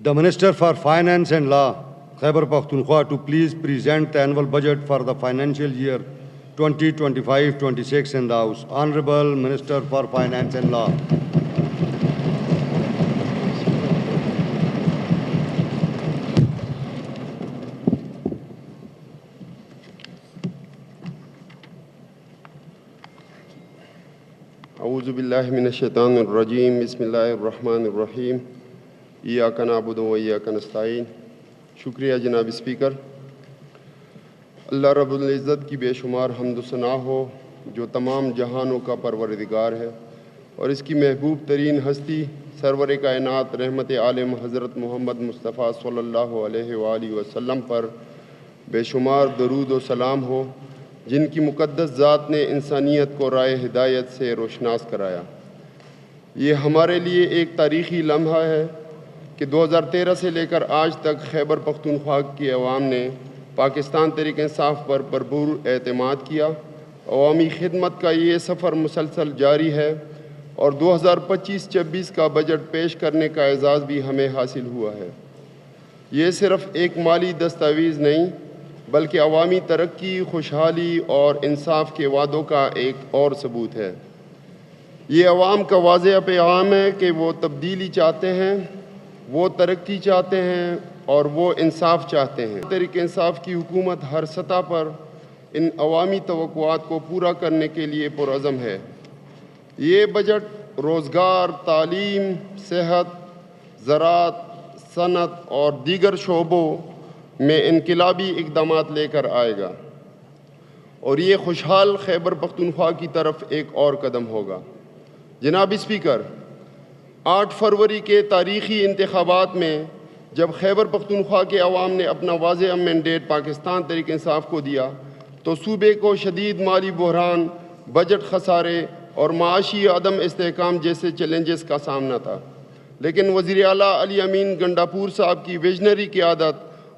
The Minister for Finance and Law, Khyber Pakhtunkhwa, to please present the annual budget for the financial year 2025-26 in the House. Honorable Minister for Finance and Law. اعوذ باللہ من الشیطان الرجیم بسم اللہ الرحمن الرحیم ایاک نعبد و ایاک نستعین. شکریہ جناب اسپیکر. اللہ رب العزت کی بے شمار حمد و ثنا ہو جو تمام جہانوں کا پروردگار ہے اور اس کی محبوب ترین ہستی سرور کائنات رحمت عالم حضرت محمد مصطفیٰ صلی اللہ علیہ وآلہ وسلم پر بے شمار درود و سلام ہو، جن کی مقدس ذات نے انسانیت کو رائے ہدایت سے روشناس کرایا. یہ ہمارے لیے ایک تاریخی لمحہ ہے کہ 2013 سے لے کر آج تک خیبر پختونخوا کی عوام نے پاکستان تحریک انصاف پر بھرپور اعتماد کیا. عوامی خدمت کا یہ سفر مسلسل جاری ہے اور 2025-26 کا بجٹ پیش کرنے کا اعزاز بھی ہمیں حاصل ہوا ہے. یہ صرف ایک مالی دستاویز نہیں بلکہ عوامی ترقی، خوشحالی اور انصاف کے وعدوں کا ایک اور ثبوت ہے. یہ عوام کا واضح پیغام ہے کہ وہ تبدیلی چاہتے ہیں، وہ ترقی چاہتے ہیں اور وہ انصاف چاہتے ہیں. تحریک انصاف کی حکومت ہر سطح پر ان عوامی توقعات کو پورا کرنے کے لیے پرعزم ہے. یہ بجٹ روزگار، تعلیم، صحت، زراعت، صنعت اور دیگر شعبوں میں انقلابی اقدامات لے کر آئے گا اور یہ خوشحال خیبر پختونخوا کی طرف ایک اور قدم ہوگا. جناب اسپیکر، 8 فروری کے تاریخی انتخابات میں جب خیبر پختونخوا کے عوام نے اپنا واضح مینڈیٹ پاکستان تحریک انصاف کو دیا تو صوبے کو شدید مالی بحران، بجٹ خسارے اور معاشی عدم استحکام جیسے چیلنجز کا سامنا تھا. لیکن وزیر اعلیٰ علی امین گنڈاپور صاحب کی ویژنری قیادت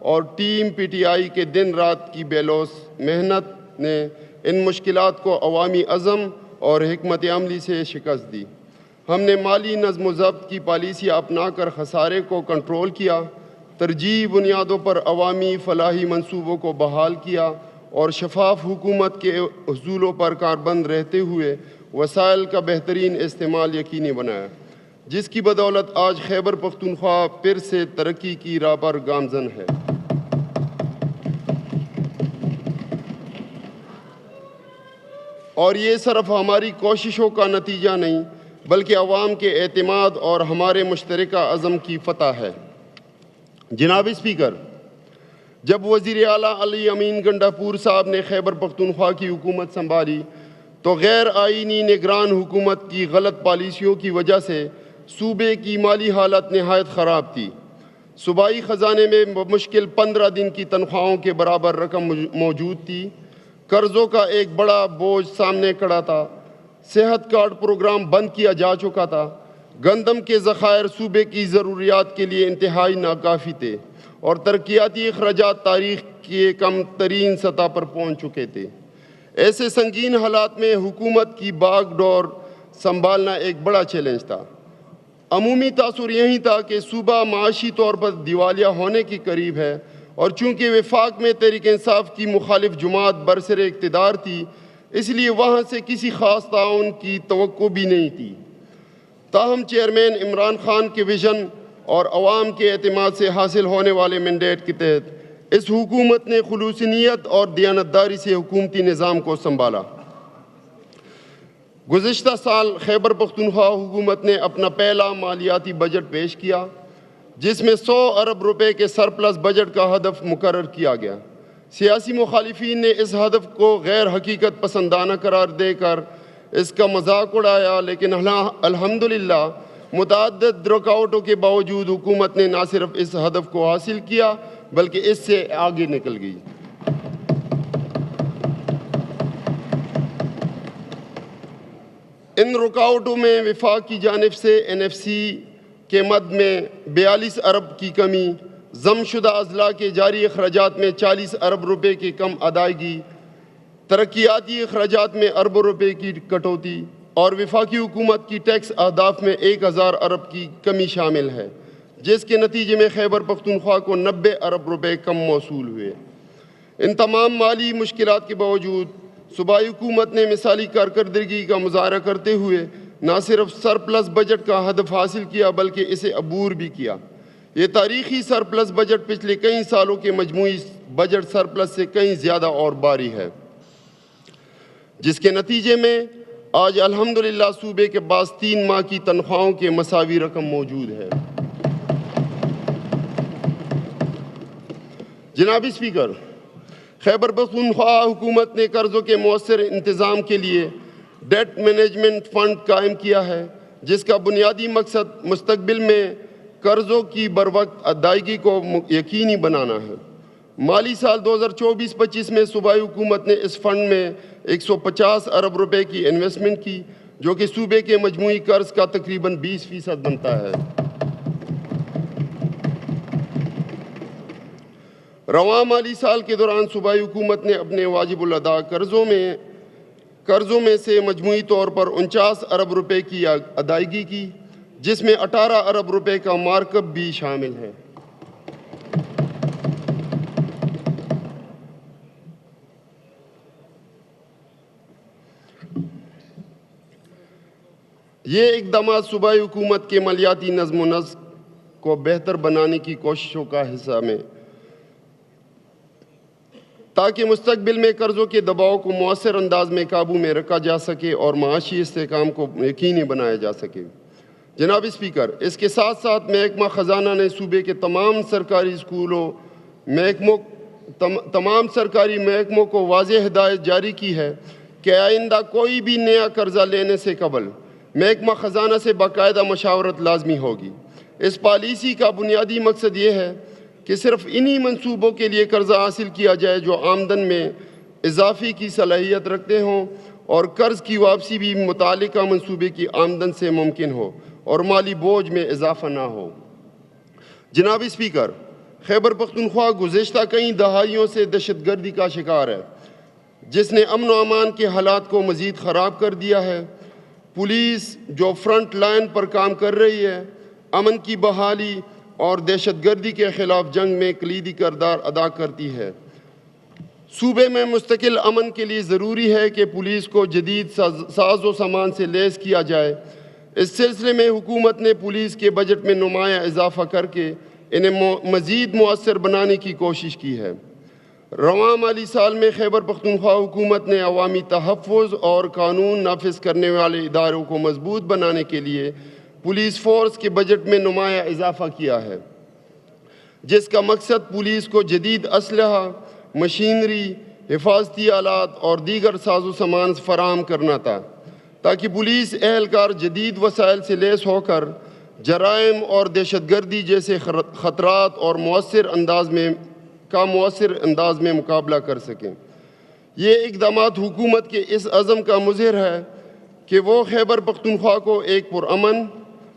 اور ٹیم پی ٹی آئی کے دن رات کی بے لوث محنت نے ان مشکلات کو عوامی عزم اور حکمت عملی سے شکست دی. ہم نے مالی نظم و ضبط کی پالیسی اپنا کر خسارے کو کنٹرول کیا، ترجیحی بنیادوں پر عوامی فلاحی منصوبوں کو بحال کیا اور شفاف حکومت کے اصولوں پر کاربند رہتے ہوئے وسائل کا بہترین استعمال یقینی بنایا، جس کی بدولت آج خیبر پختونخوا پھر سے ترقی کی راہ پر گامزن ہے. اور یہ صرف ہماری کوششوں کا نتیجہ نہیں بلکہ عوام کے اعتماد اور ہمارے مشترکہ عزم کی فتح ہے. جناب اسپیکر، جب وزیر اعلیٰ علی امین گنڈاپور صاحب نے خیبر پختونخوا کی حکومت سنبھالی تو غیر آئینی نگران حکومت کی غلط پالیسیوں کی وجہ سے صوبے کی مالی حالت نہایت خراب تھی. صوبائی خزانے میں بمشکل 15 دن کی تنخواہوں کے برابر رقم موجود تھی. قرضوں کا ایک بڑا بوجھ سامنے کھڑا تھا. صحت کارڈ پروگرام بند کیا جا چکا تھا. گندم کے ذخائر صوبے کی ضروریات کے لیے انتہائی ناکافی تھے اور ترقیاتی اخراجات تاریخ کے کم ترین سطح پر پہنچ چکے تھے. ایسے سنگین حالات میں حکومت کی باغ ڈور سنبھالنا ایک بڑا چیلنج تھا. عمومی تاثر یہی تھا کہ صوبہ معاشی طور پر دیوالیہ ہونے کی قریب ہے اور چونکہ وفاق میں تحریک انصاف کی مخالف جماعت برسر اقتدار تھی، اس لیے وہاں سے کسی خاص تعاون کی توقع بھی نہیں تھی. تاہم چیئرمین عمران خان کے ویژن اور عوام کے اعتماد سے حاصل ہونے والے مینڈیٹ کے تحت اس حکومت نے خلوص نیت اور دیانتداری سے حکومتی نظام کو سنبھالا. گزشتہ سال خیبر پختونخوا حکومت نے اپنا پہلا مالیاتی بجٹ پیش کیا جس میں 100 ارب روپے کے سرپلس بجٹ کا ہدف مقرر کیا گیا. سیاسی مخالفین نے اس ہدف کو غیر حقیقت پسندانہ قرار دے کر اس کا مذاق اڑایا، لیکن الحمدللہ متعدد رکاوٹوں کے باوجود حکومت نے نہ صرف اس ہدف کو حاصل کیا بلکہ اس سے آگے نکل گئی. ان رکاوٹوں میں وفاق کی جانب سے NFC کے مد میں 42 ارب کی کمی، ضم شدہ اضلاع کے جاری اخراجات میں 40 ارب روپے کی کم ادائیگی، ترقیاتی اخراجات میں اربوں روپے کی کٹوتی اور وفاقی حکومت کی ٹیکس اہداف میں 1000 ارب کی کمی شامل ہے. جس کے نتیجے میں خیبر پختونخوا کو 90 ارب روپے کم موصول ہوئے۔ ان تمام مالی مشکلات کے باوجود صوبائی حکومت نے مثالی کارکردگی کا مظاہرہ کرتے ہوئے نہ صرف سرپلس بجٹ کا ہدف حاصل کیا بلکہ اسے عبور بھی کیا۔ یہ تاریخی سرپلس بجٹ پچھلے کئی سالوں کے مجموعی بجٹ سرپلس سے کہیں زیادہ اور بھاری ہے، جس کے نتیجے میں آج الحمدللہ صوبے کے پاس 3 ماہ کی تنخواہوں کے مساوی رقم موجود ہے۔ جناب اسپیکر، خیبر پختونخوا حکومت نے قرضوں کے مؤثر انتظام کے لیے ڈیٹ مینجمنٹ فنڈ قائم کیا ہے، جس کا بنیادی مقصد مستقبل میں قرضوں کی بروقت ادائیگی کو یقینی بنانا ہے۔ مالی سال 2024-25 میں صوبائی حکومت نے اس فنڈ میں 150 ارب روپے کی انویسٹمنٹ کی، جو کہ صوبے کے مجموعی قرض کا تقریباً 20% بنتا ہے۔ رواں مالی سال کے دوران صوبائی حکومت نے اپنے واجب الادا قرضوں میں سے مجموعی طور پر 49 ارب روپے کی ادائیگی کی، جس میں 18 ارب روپے کا مارک اپ بھی شامل ہے۔ یہ اقدامات صوبائی حکومت کے مالیاتی نظم و نسق کو بہتر بنانے کی کوششوں کا حصہ میں، تاکہ مستقبل میں قرضوں کے دباؤ کو مؤثر انداز میں قابو میں رکھا جا سکے اور معاشی استحکام کو یقینی بنایا جا سکے۔ جناب اسپیکر، اس کے ساتھ ساتھ محکمہ خزانہ نے صوبے کے تمام سرکاری محکموں کو واضح ہدایت جاری کی ہے کہ آئندہ کوئی بھی نیا قرضہ لینے سے قبل محکمہ خزانہ سے باقاعدہ مشاورت لازمی ہوگی۔ اس پالیسی کا بنیادی مقصد یہ ہے کہ صرف انہی منصوبوں کے لیے قرضہ حاصل کیا جائے جو آمدن میں اضافے کی صلاحیت رکھتے ہوں اور قرض کی واپسی بھی متعلقہ منصوبے کی آمدن سے ممکن ہو اور مالی بوجھ میں اضافہ نہ ہو۔ جناب اسپیکر، خیبر پختونخوا گزشتہ کئی دہائیوں سے دہشت گردی کا شکار ہے، جس نے امن و امان کے حالات کو مزید خراب کر دیا ہے۔ پولیس جو فرنٹ لائن پر کام کر رہی ہے، امن کی بحالی اور دہشت گردی کے خلاف جنگ میں کلیدی کردار ادا کرتی ہے۔ صوبے میں مستقل امن کے لیے ضروری ہے کہ پولیس کو جدید ساز و سامان سے لیس کیا جائے۔ اس سلسلے میں حکومت نے پولیس کے بجٹ میں نمایاں اضافہ کر کے انہیں مزید مؤثر بنانے کی کوشش کی ہے۔ رواں مالی سال میں خیبر پختونخوا حکومت نے عوامی تحفظ اور قانون نافذ کرنے والے اداروں کو مضبوط بنانے کے لیے پولیس فورس کے بجٹ میں نمایاں اضافہ کیا ہے، جس کا مقصد پولیس کو جدید اسلحہ، مشینری، حفاظتی آلات اور دیگر ساز و سامان فراہم کرنا تھا، تاکہ پولیس اہلکار جدید وسائل سے لیس ہو کر جرائم اور دہشت گردی جیسے خطرات اور مؤثر انداز میں مقابلہ کر سکیں۔ یہ اقدامات حکومت کے اس عزم کا مظہر ہے کہ وہ خیبر پختونخوا کو ایک پرامن،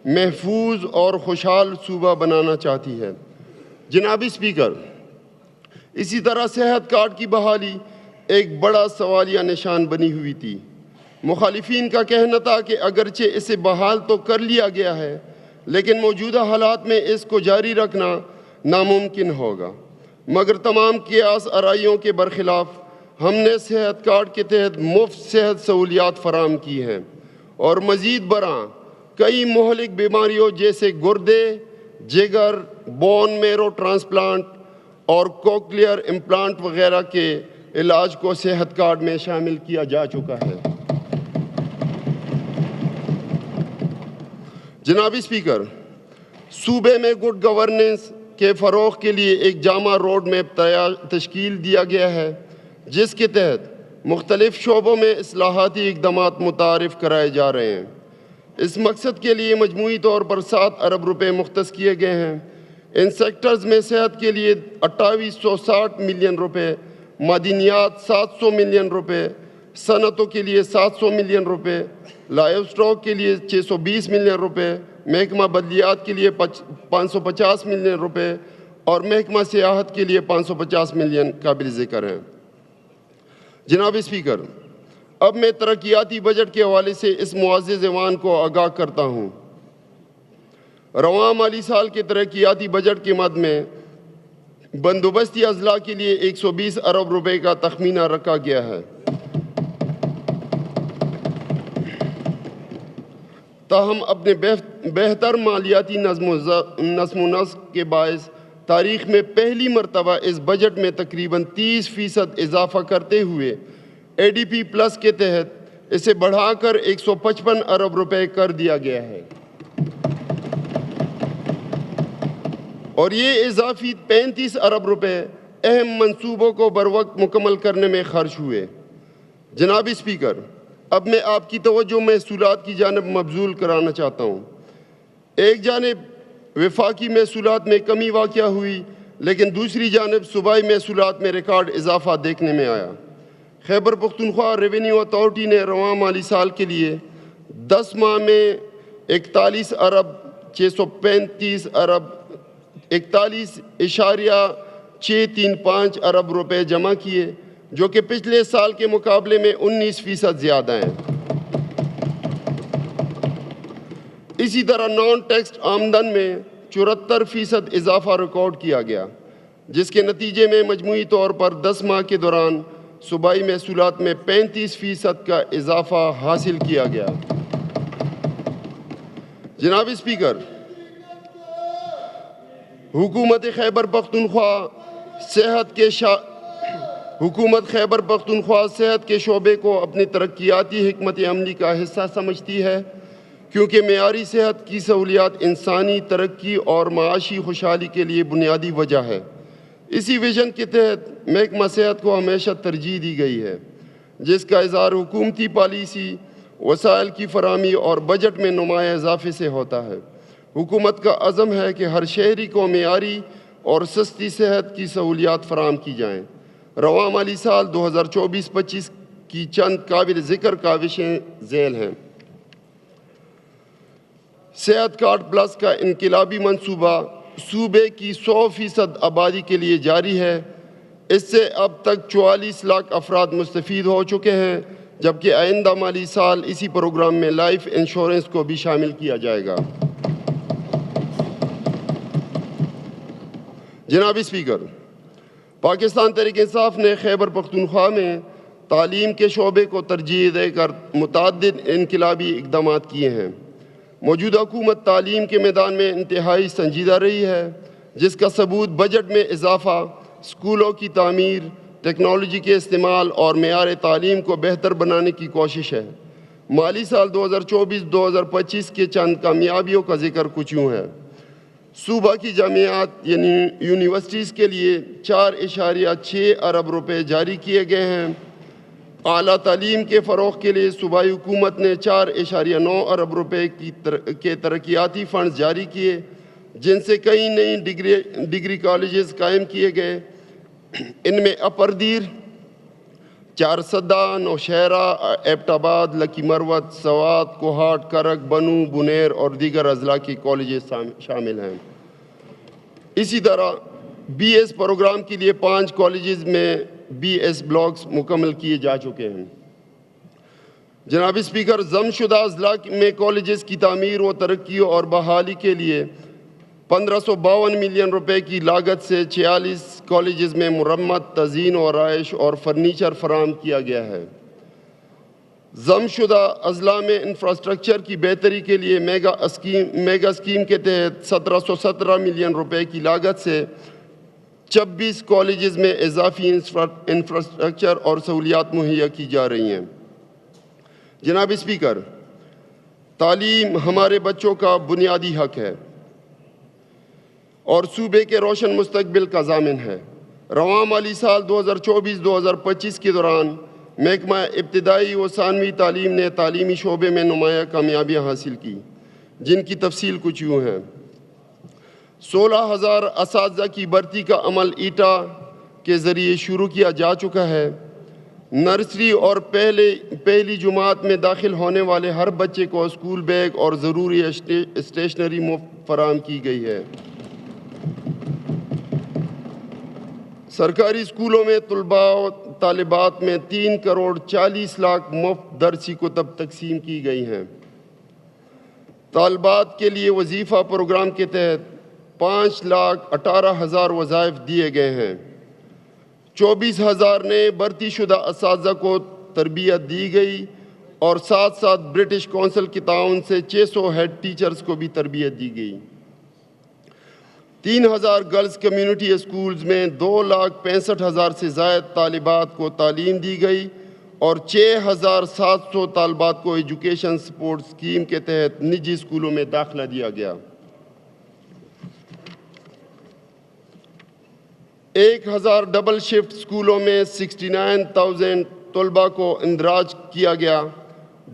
محفوظ اور خوشحال صوبہ بنانا چاہتی ہے۔ جناب اسپیکر، اسی طرح صحت کارڈ کی بحالی ایک بڑا سوالیہ نشان بنی ہوئی تھی۔ مخالفین کا کہنا تھا کہ اگرچہ اسے بحال تو کر لیا گیا ہے، لیکن موجودہ حالات میں اس کو جاری رکھنا ناممکن ہوگا۔ مگر تمام قیاس آرائیوں کے برخلاف ہم نے صحت کارڈ کے تحت مفت صحت سہولیات فراہم کی ہیں اور مزید برآں کئی مہلک بیماریوں جیسے گردے، جگر، بون میرو ٹرانسپلانٹ اور کوکلیئر امپلانٹ وغیرہ کے علاج کو صحت کارڈ میں شامل کیا جا چکا ہے۔ جناب اسپیکر، صوبے میں گڈ گورننس کے فروغ کے لیے ایک جامع روڈ میپ تشکیل دیا گیا ہے، جس کے تحت مختلف شعبوں میں اصلاحاتی اقدامات متعارف کرائے جا رہے ہیں۔ اس مقصد کے لیے مجموعی طور پر 7 ارب روپے مختص کیے گئے ہیں۔ ان سیکٹرز میں صحت کے لیے 2860 ملین روپے، معدنیات 700 ملین روپے، صنعتوں کے لیے 700 ملین روپے، لائیو اسٹاک کے لیے 620 ملین روپے، محکمہ بدلیات کے لیے 550 ملین روپے اور محکمہ سیاحت کے لیے 550 ملین قابل ذکر ہیں۔ جناب اسپیکر، اب میں ترقیاتی بجٹ کے حوالے سے اس معزز ایوان کو آگاہ کرتا ہوں۔ رواں مالی سال کے ترقیاتی بجٹ کے مد میں بندوبستی اضلاع کے لیے 120 ارب روپے کا تخمینہ رکھا گیا ہے۔ تاہم اپنے بہتر مالیاتی نظم و نسق کے باعث تاریخ میں پہلی مرتبہ اس بجٹ میں تقریباً 30% اضافہ کرتے ہوئے ADP پلس کے تحت اسے بڑھا کر 155 ارب روپے کر دیا گیا ہے، اور یہ اضافی 35 ارب روپے اہم منصوبوں کو بروقت مکمل کرنے میں خرچ ہوئے۔ جناب اسپیکر، اب میں آپ کی توجہ محصولات کی جانب مبذول کرانا چاہتا ہوں۔ ایک جانب وفاقی محصولات میں کمی واقع ہوئی، لیکن دوسری جانب صوبائی محصولات میں ریکارڈ اضافہ دیکھنے میں آیا۔ خیبر پختونخوا ریونیو اتھارٹی نے رواں مالی سال کے لیے 10 ماہ میں 41 ارب 635 ارب 41.635 ارب روپے جمع کیے، جو کہ پچھلے سال کے مقابلے میں 19% زیادہ ہیں۔ اسی طرح نان ٹیکس آمدن میں 74% اضافہ ریکارڈ کیا گیا، جس کے نتیجے میں مجموعی طور پر 10 ماہ کے دوران صوبائی محصولات میں 35% کا اضافہ حاصل کیا گیا۔ جناب اسپیکر، حکومت خیبر پختونخوا صحت کے شعبے کو اپنی ترقیاتی حکمت عملی کا حصہ سمجھتی ہے، کیونکہ معیاری صحت کی سہولیات انسانی ترقی اور معاشی خوشحالی کے لیے بنیادی وجہ ہے۔ اسی ویژن کے تحت محکمہ صحت کو ہمیشہ ترجیح دی گئی ہے، جس کا اظہار حکومتی پالیسی، وسائل کی فراہمی اور بجٹ میں نمایاں اضافے سے ہوتا ہے۔ حکومت کا عزم ہے کہ ہر شہری کو معیاری اور سستی صحت کی سہولیات فراہم کی جائیں۔ رواں مالی سال 2024-25 کی چند قابل ذکر کاوشیں ذیل ہیں۔ صحت کارڈ پلس کا انقلابی منصوبہ صوبے کی 100% آبادی کے لیے جاری ہے۔ اس سے اب تک 44 لاکھ افراد مستفید ہو چکے ہیں، جبکہ آئندہ مالی سال اسی پروگرام میں لائف انشورنس کو بھی شامل کیا جائے گا۔ جناب اسپیکر، پاکستان تحریک انصاف نے خیبر پختونخوا میں تعلیم کے شعبے کو ترجیح دے کر متعدد انقلابی اقدامات کیے ہیں۔ موجودہ حکومت تعلیم کے میدان میں انتہائی سنجیدہ رہی ہے، جس کا ثبوت بجٹ میں اضافہ، اسکولوں کی تعمیر، ٹیکنالوجی کے استعمال اور معیار تعلیم کو بہتر بنانے کی کوشش ہے۔ مالی سال 2024-2025 کے چند کامیابیوں کا ذکر کچھ یوں ہے۔ صوبہ کی جامعات یعنی یونیورسٹیز کے لیے 4.6 ارب روپے جاری کیے گئے ہیں۔ اعلیٰ تعلیم کے فروغ کے لیے صوبائی حکومت نے 4.9 ارب روپے کے ترقیاتی فنڈز جاری کیے، جن سے کئی نئی ڈگری کالجز قائم کیے گئے۔ ان میں اپر دیر، چارسدہ، نوشہرہ، ایبٹ آباد، لکی مروت، سوات، کوہاٹ، کرک، بنو، بنیر اور دیگر اضلاع کی کالجز شامل ہیں۔ اسی طرح BS پروگرام کے لیے 5 کالجز میں BS بلاکس مکمل کیے جا چکے ہیں۔ جناب اسپیکر، ضم شدہ اضلاع میں کالجز کی تعمیر و ترقی اور بحالی کے لیے 1552 ملین روپے کی لاگت سے 46 کالجز میں مرمت، تزئین و آرائش اور فرنیچر فراہم کیا گیا ہے۔ ضم شدہ اضلاع میں انفراسٹرکچر کی بہتری کے لیے میگا اسکیم کے تحت 1717 ملین روپے کی لاگت سے 26 کالجز میں اضافی انفراسٹرکچر اور سہولیات مہیا کی جا رہی ہیں۔ جناب اسپیکر، تعلیم ہمارے بچوں کا بنیادی حق ہے اور صوبے کے روشن مستقبل کا ضامن ہے۔ رواں مالی سال 2024-2025 کے دوران محکمہ ابتدائی و ثانوی تعلیم نے تعلیمی شعبے میں نمایاں کامیابیاں حاصل کی، جن کی تفصیل کچھ یوں ہے۔ 16,000 اساتذہ کی بھرتی کا عمل ایٹا کے ذریعے شروع کیا جا چکا ہے۔ نرسری اور پہلی جماعت میں داخل ہونے والے ہر بچے کو اسکول بیگ اور ضروری اسٹیشنری مفت فراہم کی گئی ہے۔ سرکاری اسکولوں میں طلباء و طالبات میں 3 کروڑ 40 لاکھ مفت درسی کتب تقسیم کی گئی ہیں۔ طالبات کے لیے وظیفہ پروگرام کے تحت 5,18,000 وظائف دیے گئے ہیں۔ 24,000 نئے بھرتی شدہ اساتذہ کو تربیت دی گئی اور ساتھ ساتھ برٹش کونسل کے تعاون سے 600 ہیڈ ٹیچرز کو بھی تربیت دی گئی۔ 3,000 گرلز کمیونٹی اسکولز میں 2,65,000 سے زائد طالبات کو تعلیم دی گئی اور 6,700 طالبات کو ایجوکیشن سپورٹ اسکیم کے تحت نجی اسکولوں میں داخلہ دیا گیا۔ 1,000 ڈبل شفٹ اسکولوں میں 69,000 طلباء کو اندراج کیا گیا۔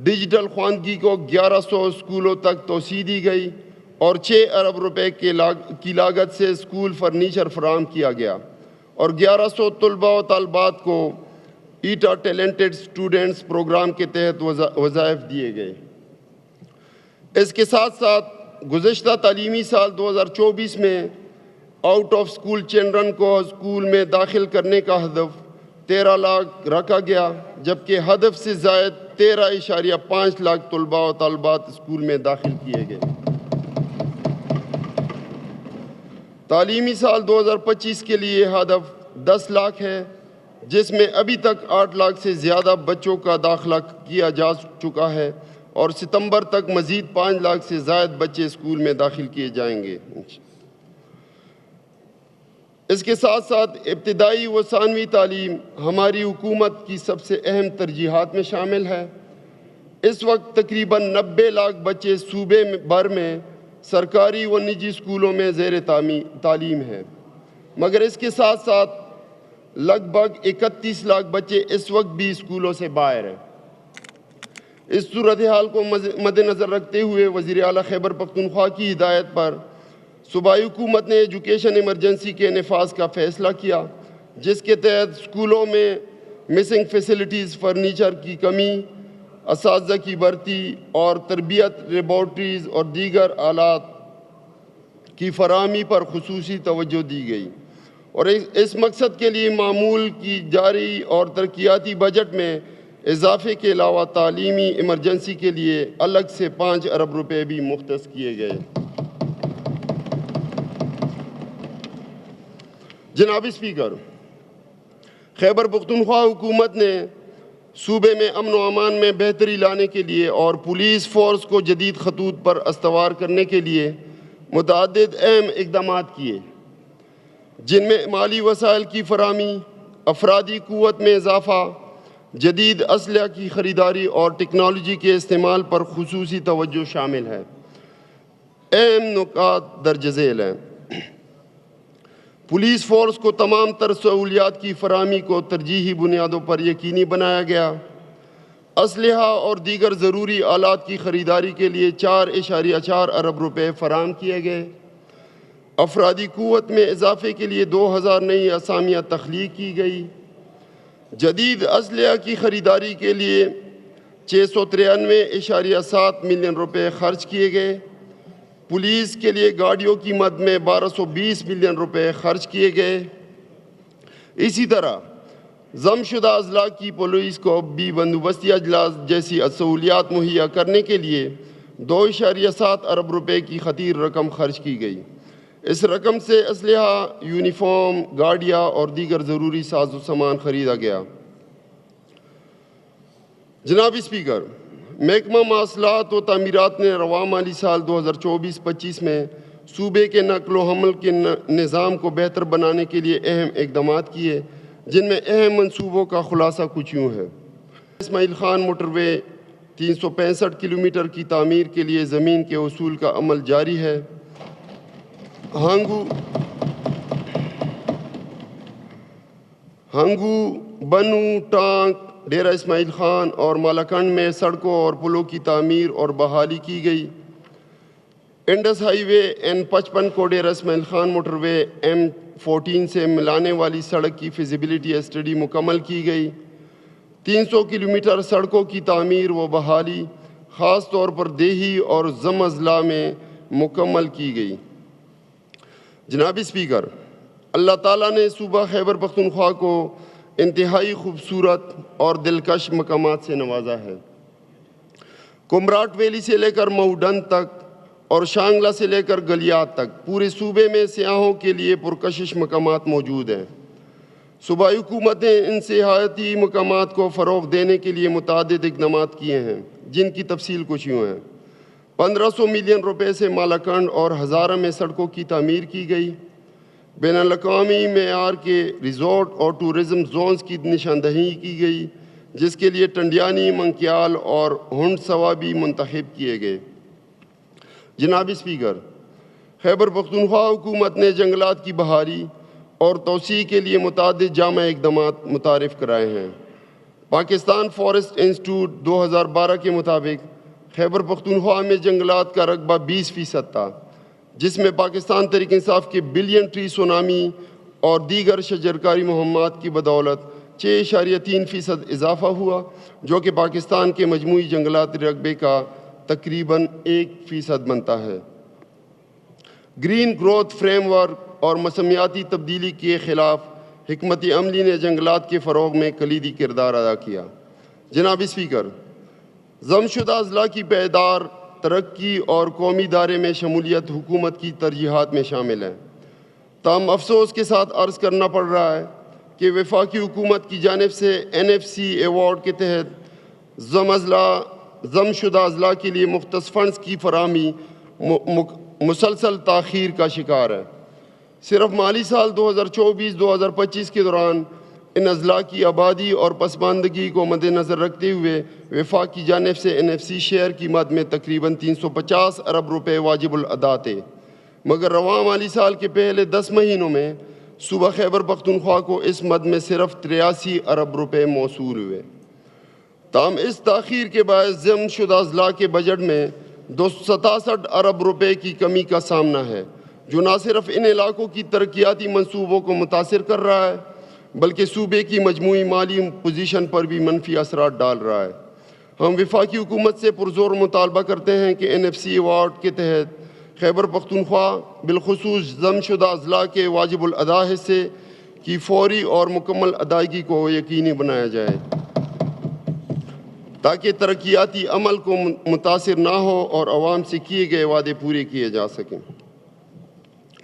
ڈیجیٹل خواندگی کو 1,100 اسکولوں تک توسیع دی گئی اور 6 ارب روپے کی لاگت سے اسکول فرنیچر فراہم کیا گیا اور 1,100 طلباء و طالبات کو ایٹا ٹیلنٹڈ اسٹوڈنٹس پروگرام کے تحت وظائف دیے گئے۔ اس کے ساتھ ساتھ گزشتہ تعلیمی سال 2024 میں آؤٹ آف اسکول چلڈرن کو اسکول میں داخل کرنے کا ہدف 13 لاکھ رکھا گیا، جبکہ ہدف سے زائد 13.5 لاکھ طلباء و طالبات اسکول میں داخل کیے گئے۔ تعلیمی سال 2025 کے لیے ہدف 10 لاکھ ہے، جس میں ابھی تک 8 لاکھ سے زیادہ بچوں کا داخلہ کیا جا چکا ہے اور ستمبر تک مزید 5 لاکھ سے زائد بچے اسکول میں داخل کیے جائیں گے۔ اس کے ساتھ ساتھ ابتدائی و ثانوی تعلیم ہماری حکومت کی سب سے اہم ترجیحات میں شامل ہے۔ اس وقت تقریباً 90 لاکھ بچے صوبے بھر میں سرکاری و نجی اسکولوں میں زیر تعلیم ہیں، مگر اس کے ساتھ ساتھ لگ بھگ 31 لاکھ بچے اس وقت بھی اسکولوں سے باہر ہیں۔ اس صورتحال کو مد نظر رکھتے ہوئے وزیر اعلیٰ خیبر پختونخوا کی ہدایت پر صوبائی حکومت نے ایجوکیشن ایمرجنسی کے نفاذ کا فیصلہ کیا، جس کے تحت اسکولوں میں مسنگ فیسلٹیز، فرنیچر کی کمی، اساتذہ کی بھرتی اور تربیت لیبارٹریز اور دیگر آلات کی فراہمی پر خصوصی توجہ دی گئی اور اس مقصد کے لیے معمول کی جاری اور ترقیاتی بجٹ میں اضافے کے علاوہ تعلیمی ایمرجنسی کے لیے الگ سے 5 ارب روپے بھی مختص کیے گئے۔ جناب اسپیکر، خیبر پختونخوا حکومت نے صوبے میں امن و امان میں بہتری لانے کے لیے اور پولیس فورس کو جدید خطوط پر استوار کرنے کے لیے متعدد اہم اقدامات کیے، جن میں مالی وسائل کی فراہمی، افرادی قوت میں اضافہ، جدید اسلحہ کی خریداری اور ٹیکنالوجی کے استعمال پر خصوصی توجہ شامل ہے۔ اہم نکات درج ذیل ہیں۔ پولیس فورس کو تمام تر سہولیات کی فراہمی کو ترجیحی بنیادوں پر یقینی بنایا گیا۔ اسلحہ اور دیگر ضروری آلات کی خریداری کے لیے 4.4 ارب روپے فراہم کیے گئے۔ افرادی قوت میں اضافے کے لیے 2,000 نئی اسامیاں تخلیق کی گئی۔ جدید اسلحہ کی خریداری کے لیے 693.7 ملین روپے خرچ کیے گئے۔ پولیس کے لیے گاڑیوں کی مد میں 1,220 ملین روپے خرچ کیے گئے۔ اسی طرح ضم شدہ اضلاع کی پولیس کو بھی بندوبستی اجلاس جیسی سہولیات مہیا کرنے کے لیے 2.7 ارب روپے کی خطیر رقم خرچ کی گئی۔ اس رقم سے اسلحہ، یونیفارم، گاڑیاں اور دیگر ضروری ساز و سامان خریدا گیا۔ جناب اسپیکر، محکمہ مواصلات و تعمیرات نے رواں مالی سال 2024-25 میں صوبے کے نقل و حمل کے نظام کو بہتر بنانے کے لیے اہم اقدامات کیے، جن میں اہم منصوبوں کا خلاصہ کچھ یوں ہے۔ اسماعیل خان موٹر وے 365 کلومیٹر کی تعمیر کے لیے زمین کے حصول کا عمل جاری ہے۔ ہنگو، بنو، ٹانک، ڈیرہ اسماعیل خان اور مالاکنڈ میں سڑکوں اور پلوں کی تعمیر اور بحالی کی گئی۔ انڈس ہائی وے N55 کو ڈیرہ اسماعیل خان موٹر وے M14 سے ملانے والی سڑک کی فیزیبلٹی اسٹڈی مکمل کی گئی۔ 300 کلومیٹر سڑکوں کی تعمیر و بحالی خاص طور پر دیہی اور ضم اضلاع میں مکمل کی گئی۔ جناب اسپیکر، اللہ تعالیٰ نے صوبہ خیبر پختونخوا کو انتہائی خوبصورت اور دلکش مقامات سے نوازا ہے۔ کمراٹ ویلی سے لے کر مہوڈن تک اور شانگلہ سے لے کر گلیات تک پورے صوبے میں سیاحوں کے لیے پرکشش مقامات موجود ہیں۔ صوبائی حکومت نے ان سیاحتی مقامات کو فروغ دینے کے لیے متعدد اقدامات کیے ہیں، جن کی تفصیل کچھ یوں ہے۔ 1500 ملین روپے سے مالاکنڈ اور ہزارہ میں سڑکوں کی تعمیر کی گئی۔ بین الاقوامی معیار کے ریزورٹ اور ٹورزم زونز کی نشاندہی کی گئی، جس کے لیے ٹنڈیانی، منکیال اور ہنڈ سوا بھی منتخب کیے گئے۔ جناب اسپیکر، خیبر پختونخوا حکومت نے جنگلات کی بحالی اور توسیع کے لیے متعدد جامع اقدامات متعارف کرائے ہیں۔ پاکستان فارسٹ انسٹیٹیوٹ 2012 کے مطابق خیبر پختونخوا میں جنگلات کا رقبہ 20% تھا، جس میں پاکستان تحریک انصاف کے بلین ٹری سونامی اور دیگر شجرکاری مہمات کی بدولت 6.3% اضافہ ہوا، جو کہ پاکستان کے مجموعی جنگلات رقبے کا تقریباً 1% بنتا ہے۔ گرین گروتھ فریم ورک اور موسمیاتی تبدیلی کے خلاف حکمت عملی نے جنگلات کے فروغ میں کلیدی کردار ادا کیا۔ جناب اسپیکر، ضم شدہ اضلاع کی پائیدار ترقی اور قومی دائرے میں شمولیت حکومت کی ترجیحات میں شامل ہے۔ تاہم افسوس کے ساتھ عرض کرنا پڑ رہا ہے کہ وفاقی حکومت کی جانب سے NFC ایوارڈ کے تحت ضم شدہ اضلاع کے لیے مختص فنڈز کی فراہمی مسلسل تاخیر کا شکار ہے۔ صرف مالی سال 2024-2025 کے دوران ان اضلاع کی آبادی اور پسماندگی کو مد نظر رکھتے ہوئے وفاق کی جانب سے NFC شیئر کی مد میں تقریباً 350 ارب روپے واجب الادا تھے، مگر رواں مالی سال کے پہلے 10 مہینوں میں صوبہ خیبر پختونخوا کو اس مد میں صرف 83 ارب روپے موصول ہوئے۔ تاہم اس تاخیر کے باعث ضم شدہ اضلاع کے بجٹ میں 267 ارب روپے کی کمی کا سامنا ہے، جو نہ صرف ان علاقوں کی ترقیاتی منصوبوں کو متاثر کر رہا ہے بلکہ صوبے کی مجموعی مالی پوزیشن پر بھی منفی اثرات ڈال رہا ہے۔ ہم وفاقی حکومت سے پرزور مطالبہ کرتے ہیں کہ NFC ایوارڈ کے تحت خیبر پختونخوا بالخصوص ضم شدہ اضلاع کے واجب الادا حصے کی فوری اور مکمل ادائیگی کو یقینی بنایا جائے تاکہ ترقیاتی عمل کو متاثر نہ ہو اور عوام سے کیے گئے وعدے پورے کیے جا سکیں۔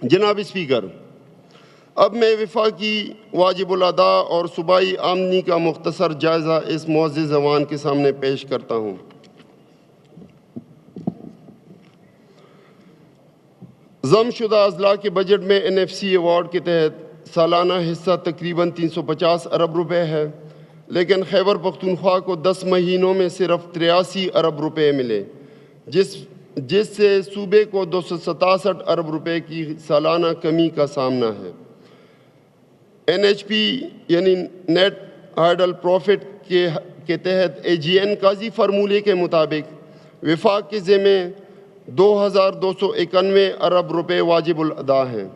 جناب اسپیکر، اب میں وفاقی واجب الادا اور صوبائی آمدنی کا مختصر جائزہ اس معزز ایوان کے سامنے پیش کرتا ہوں۔ ضم شدہ اضلاع کے بجٹ میں NFC ایوارڈ کے تحت سالانہ حصہ تقریباً 350 ارب روپے ہے، لیکن خیبر پختونخوا کو 10 مہینوں میں صرف 83 ارب روپے ملے، جس سے صوبے کو 267 ارب روپے کی سالانہ کمی کا سامنا ہے۔ NHP یعنی نیٹ ہائیڈل پروفٹ کے تحت AGN قاضی فارمولے کے مطابق وفاق کے ذمے 2291 ارب روپے واجب الادا ہیں،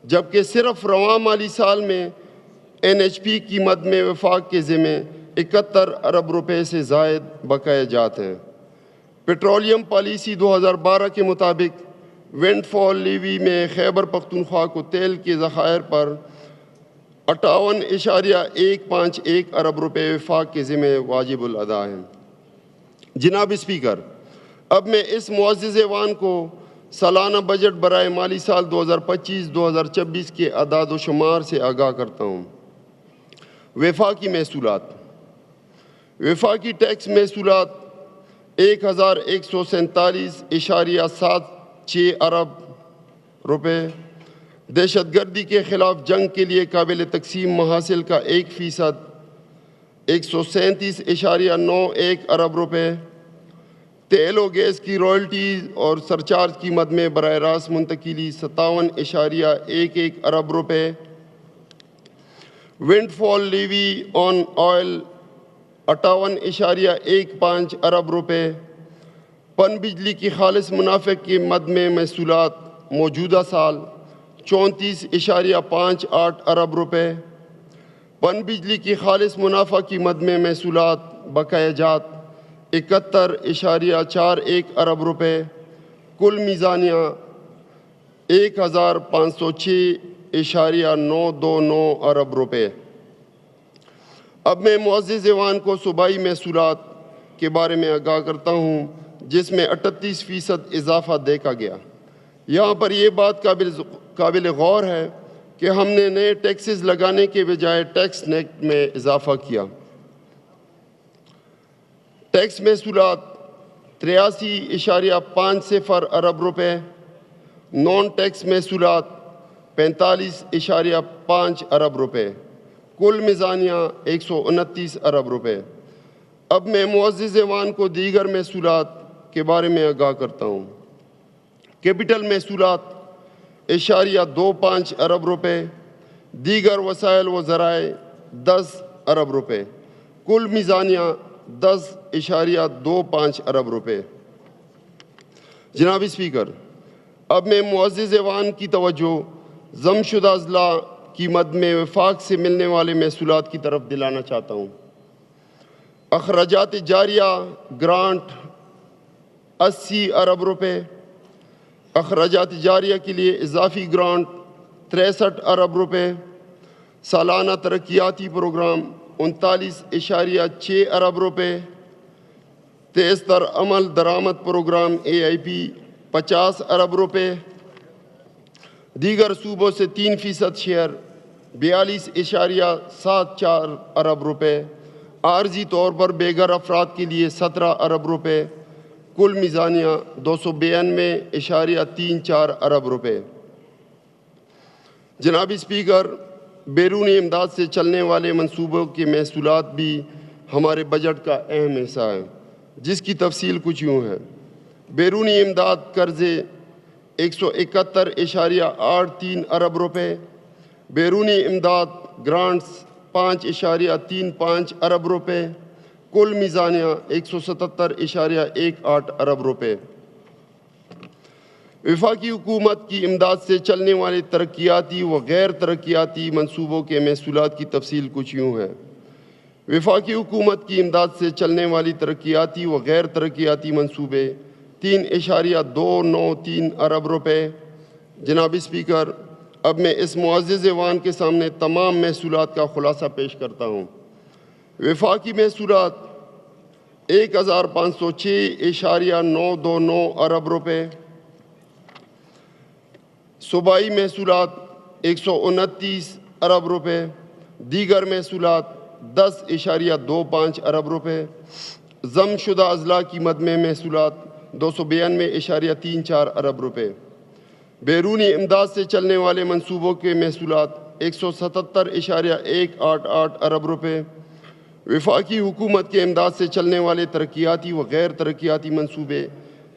جبکہ صرف رواں مالی سال میں NHP کی مد میں وفاق کے ذمے 71 ارب روپے سے زائد بقائے جات ہیں۔ پیٹرولیم پالیسی 2012 کے مطابق ونڈ فال لیوی میں خیبر پختونخوا کو تیل کے ذخائر پر 58.151 ارب روپے وفاق کے ذمے واجب الادا ہیں۔ جناب اسپیکر، اب میں اس معزز ایوان کو سالانہ بجٹ برائے مالی سال 2025-2026 کے اعداد و شمار سے آگاہ کرتا ہوں۔ وفاقی محصولات: وفاقی ٹیکس محصولات 1147.76 ارب روپے، دہشت گردی کے خلاف جنگ کے لیے قابل تقسیم محاصل کا 1% 137.91 ارب روپے، تیل و گیس کی رائلٹیز اور سرچارج کی مد میں براہ راست منتقلی 57.11 ارب روپے، ونڈ فال لیوی آن آئل 58.15 ارب روپے، پن بجلی کی خالص منافع کے مد میں محصولات موجودہ سال 34.58 ارب روپے، پن بجلی کی خالص منافع کی مد میں محصولات بقائے جات 71.41 ارب روپے، کل میزانیہ 1506.929 ارب روپے۔ اب میں معزز ایوان کو صوبائی محصولات کے بارے میں آگاہ کرتا ہوں جس میں 38% اضافہ دیکھا گیا۔ یہاں پر یہ بات قابل غور ہے کہ ہم نے نئے ٹیکسز لگانے کے بجائے ٹیکس نیٹ میں اضافہ کیا۔ ٹیکس محصولات 83.50 ارب روپے، نان ٹیکس محصولات 45.5 ارب روپے، کل میزانیہ 129 ارب روپے۔ اب میں معزز ایوان کو دیگر محصولات کے بارے میں آگاہ کرتا ہوں۔ کیپٹل محصولات 0.25 ارب روپے، دیگر وسائل و ذرائع 10 ارب روپے، کل میزانیہ 10.25 ارب روپے۔ جناب اسپیکر، اب میں معزز ایوان کی توجہ ضم شدہ اضلاع کی مد میں وفاق سے ملنے والے محصولات کی طرف دلانا چاہتا ہوں۔ اخراجات جاریہ گرانٹ 80 ارب روپے، اخراجات جاریہ کے لیے اضافی گرانٹ 63 ارب روپے، سالانہ ترقیاتی پروگرام 39.6 ارب روپے، تیز تر عمل درآمد پروگرام AIP 50 ارب روپے، دیگر صوبوں سے 3% شیئر 42.74 ارب روپے، عارضی طور پر بے گھر افراد کے لیے 17 ارب روپے، کل میزانیہ 292.34 ارب روپے۔ جناب اسپیکر، بیرونی امداد سے چلنے والے منصوبوں کے محصولات بھی ہمارے بجٹ کا اہم حصہ ہیں، جس کی تفصیل کچھ یوں ہے۔ بیرونی امداد قرضے 171.83 ارب روپے، بیرونی امداد گرانٹس 5.35 ارب روپے، کل میزانیہ 177.18 ارب روپے۔ وفاقی حکومت کی امداد سے چلنے والے ترقیاتی و غیر ترقیاتی منصوبوں کے محصولات کی تفصیل کچھ یوں ہے۔ وفاقی حکومت کی امداد سے چلنے والی ترقیاتی و غیر ترقیاتی منصوبے 3.293 ارب روپے۔ جناب اسپیکر، اب میں اس معزز ایوان کے سامنے تمام محصولات کا خلاصہ پیش کرتا ہوں۔ وفاقی محصولات 1506.929 ارب روپے، صوبائی محصولات 129 ارب روپے، دیگر محصولات 10.25 ارب روپے، ضم شدہ اضلاع کی مد میں محصولات 292.34 ارب روپے، بیرونی امداد سے چلنے والے منصوبوں کے محصولات 177.188 ارب روپے، وفاقی حکومت کے امداد سے چلنے والے ترقیاتی و غیر ترقیاتی منصوبے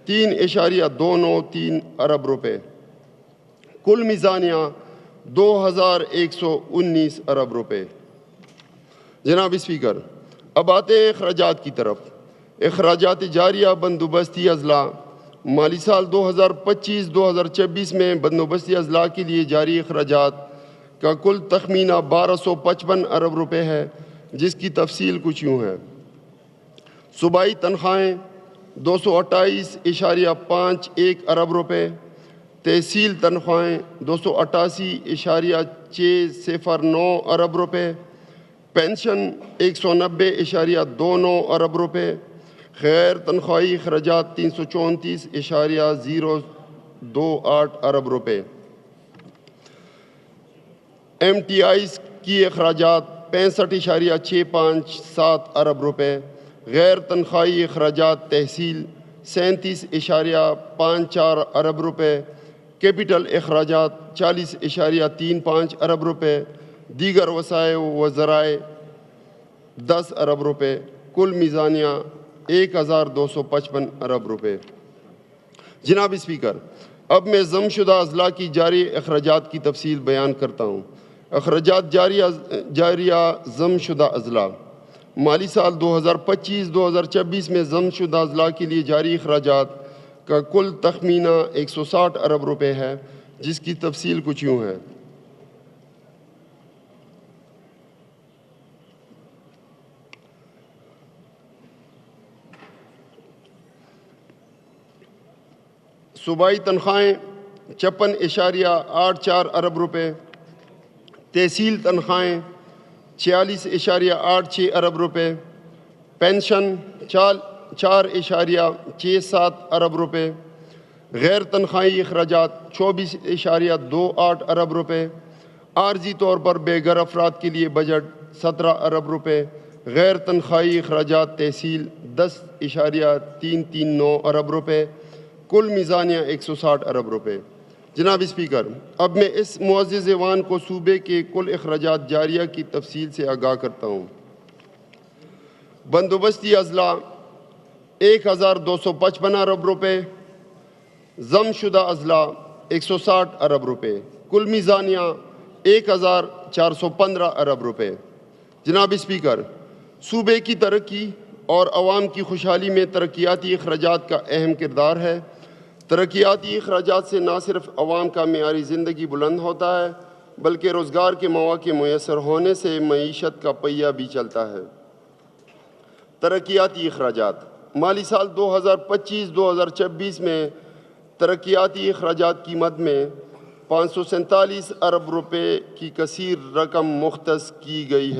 3.293 ارب روپے، کل میزانیہ 2119 ارب روپے۔ جناب اسپیکر، اب آتے ہیں اخراجات کی طرف۔ اخراجات جاریہ بندوبستی اضلاع مالی سال 2025-2026 میں بندوبستی اضلاع کے لیے جاری اخراجات کا کل تخمینہ 1255 ارب روپے ہے، جس کی تفصیل کچھ یوں ہے۔ صوبائی تنخواہیں 228.51 ارب روپے، تحصیل تنخواہیں 288.609 ارب روپے، پینشن 190.29 ارب روپے، غیر تنخواہی اخراجات 334.028 ارب روپے، MTIs کی اخراجات 65.657 ارب روپے، غیر تنخواہی اخراجات تحصیل 37.54 ارب روپے، کیپٹل اخراجات 40.35 ارب روپے، دیگر وسائل و ذرائع 10 ارب روپے، کل میزانیہ 1255 ارب روپے۔ جناب اسپیکر، اب میں ضم شدہ اضلاع کی جاری اخراجات کی تفصیل بیان کرتا ہوں۔ اخراجات جاریہ ضم شدہ اضلاع مالی سال 2025-2026 میں ضم شدہ اضلاع کے لیے جاری اخراجات کا کل تخمینہ 160 ارب روپے ہے، جس کی تفصیل کچھ یوں ہے۔ صوبائی تنخواہیں 56.84 ارب روپے، تحصیل تنخواہیں 46.86 ارب روپے، پینشن 4.67 ارب روپے، غیر تنخواہی اخراجات 24.28 ارب روپے، عارضی طور پر بے گھر افراد کے لیے بجٹ 17 ارب روپے، غیر تنخواہی اخراجات تحصیل 10.339 ارب روپے، کل میزانیہ 160 ارب روپے۔ جناب اسپیکر، اب میں اس معزز ایوان کو صوبے کے کل اخراجات جاریہ کی تفصیل سے آگاہ کرتا ہوں۔ بندوبستی اضلاع 1255 ارب روپے، ضم شدہ اضلاع 160 ارب روپے، کل میزانیہ 1415 ارب روپے۔ جناب اسپیکر، صوبے کی ترقی اور عوام کی خوشحالی میں ترقیاتی اخراجات کا اہم کردار ہے۔ ترقیاتی اخراجات سے نہ صرف عوام کا معیاری زندگی بلند ہوتا ہے بلکہ روزگار کے مواقع میسر ہونے سے معیشت کا پہیہ بھی چلتا ہے۔ ترقیاتی اخراجات مالی سال 2025-2026 میں ترقیاتی اخراجات کی مد میں 547 ارب روپے کی کثیر رقم مختص کی گئی ہے۔